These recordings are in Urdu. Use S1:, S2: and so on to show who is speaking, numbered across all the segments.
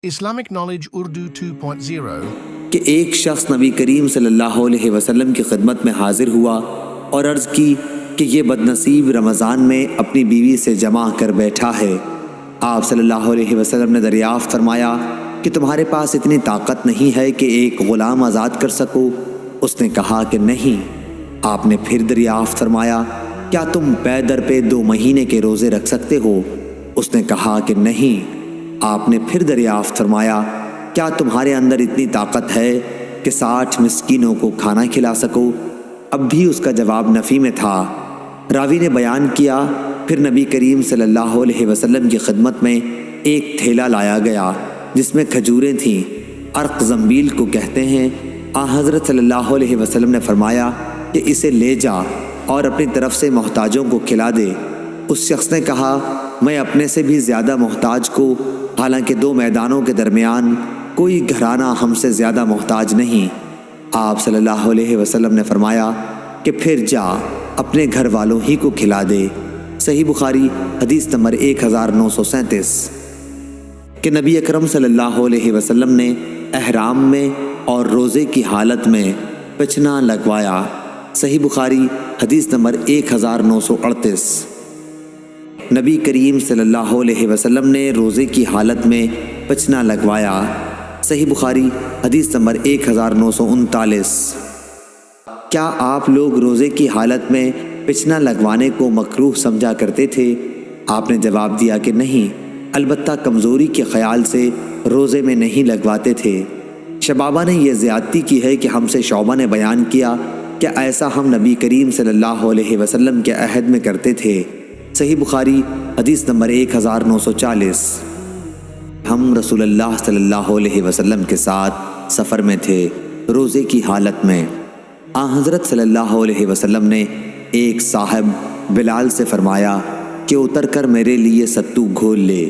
S1: Islamic Knowledge Urdu 2.0
S2: کہ ایک شخص نبی کریم صلی اللہ علیہ وسلم کی خدمت میں حاضر ہوا اور عرض کی کہ یہ بدنصیب رمضان میں اپنی بیوی سے جمع کر بیٹھا ہے۔ آپ صلی اللہ علیہ وسلم نے دریافت فرمایا کہ تمہارے پاس اتنی طاقت نہیں ہے کہ ایک غلام آزاد کر سکو؟ اس نے کہا کہ نہیں۔ آپ نے پھر دریافت فرمایا کیا تم پے در پہ 2 مہینے کے روزے رکھ سکتے ہو؟ اس نے کہا کہ نہیں۔ آپ نے پھر دریافت فرمایا کیا تمہارے اندر اتنی طاقت ہے کہ 60 مسکینوں کو کھانا کھلا سکو؟ اب بھی اس کا جواب نفی میں تھا۔ راوی نے بیان کیا پھر نبی کریم صلی اللہ علیہ وسلم کی خدمت میں ایک تھیلا لایا گیا جس میں کھجوریں تھیں، عرق زنبیل کو کہتے ہیں۔ حضرت صلی اللہ علیہ وسلم نے فرمایا کہ اسے لے جا اور اپنی طرف سے محتاجوں کو کھلا دے۔ اس شخص نے کہا میں اپنے سے بھی زیادہ محتاج کو، حالانکہ 2 میدانوں کے درمیان کوئی گھرانہ ہم سے زیادہ محتاج نہیں۔ آپ صلی اللہ علیہ وسلم نے فرمایا کہ پھر جا اپنے گھر والوں ہی کو کھلا دے۔ صحیح بخاری حدیث نمبر 1937 کہ نبی اکرم صلی اللہ علیہ وسلم نے احرام میں اور روزے کی حالت میں پچنا لگوایا۔ صحیح بخاری حدیث نمبر 1938 نبی کریم صلی اللہ علیہ وسلم نے روزے کی حالت میں پچنا لگوایا۔ صحیح بخاری حدیث نمبر 1939 کیا آپ لوگ روزے کی حالت میں پچنا لگوانے کو مکروہ سمجھا کرتے تھے؟ آپ نے جواب دیا کہ نہیں، البتہ کمزوری کے خیال سے روزے میں نہیں لگواتے تھے۔ شبابہ نے یہ زیادتی کی ہے کہ ہم سے شعبہ نے بیان کیا کہ ایسا ہم نبی کریم صلی اللہ علیہ وسلم کے عہد میں کرتے تھے۔ صحیح بخاری حدیث نمبر 1940 ہم رسول اللہ صلی اللہ علیہ وسلم کے ساتھ سفر میں تھے روزے کی حالت میں۔ حضرت صلی اللہ علیہ وسلم نے ایک صاحب بلال سے فرمایا کہ اتر کر میرے لیے ستو گھول لے۔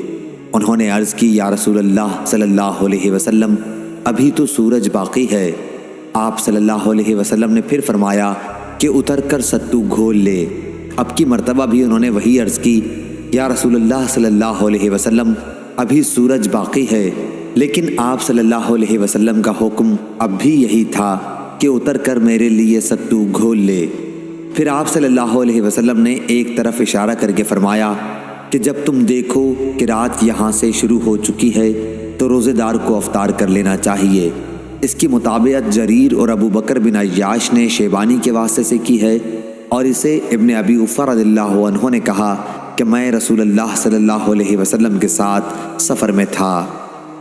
S2: انہوں نے عرض کی یا رسول اللہ صلی اللہ علیہ وسلم ابھی تو سورج باقی ہے۔ آپ صلی اللہ علیہ وسلم نے پھر فرمایا کہ اتر کر ستو گھول لے۔ اب کی مرتبہ بھی انہوں نے وہی عرض کی یا رسول اللہ صلی اللہ علیہ وسلم ابھی سورج باقی ہے، لیکن آپ صلی اللہ علیہ وسلم کا حکم اب بھی یہی تھا کہ اتر کر میرے لیے ستو گھول لے۔ پھر آپ صلی اللہ علیہ وسلم نے ایک طرف اشارہ کر کے فرمایا کہ جب تم دیکھو کہ رات یہاں سے شروع ہو چکی ہے تو روزے دار کو افطار کر لینا چاہیے۔ اس کی مطابقت جریر اور ابو بکر بن عیاش نے شیبانی کے واسطے سے کی ہے، اور اسے ابن ابی اوفا رضی اللہ عنہ نے کہا کہ میں رسول اللہ صلی اللہ علیہ وسلم کے ساتھ سفر میں تھا۔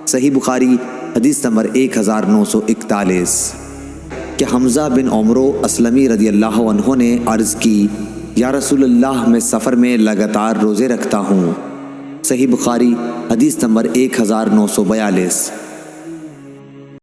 S2: صحیح بخاری حدیث نمبر 1941 کہ حمزہ بن عمرو اسلمی رضی اللہ عنہ نے عرض کی یا رسول اللہ میں سفر میں لگاتار روزے رکھتا ہوں۔ صحیح بخاری حدیث نمبر 1942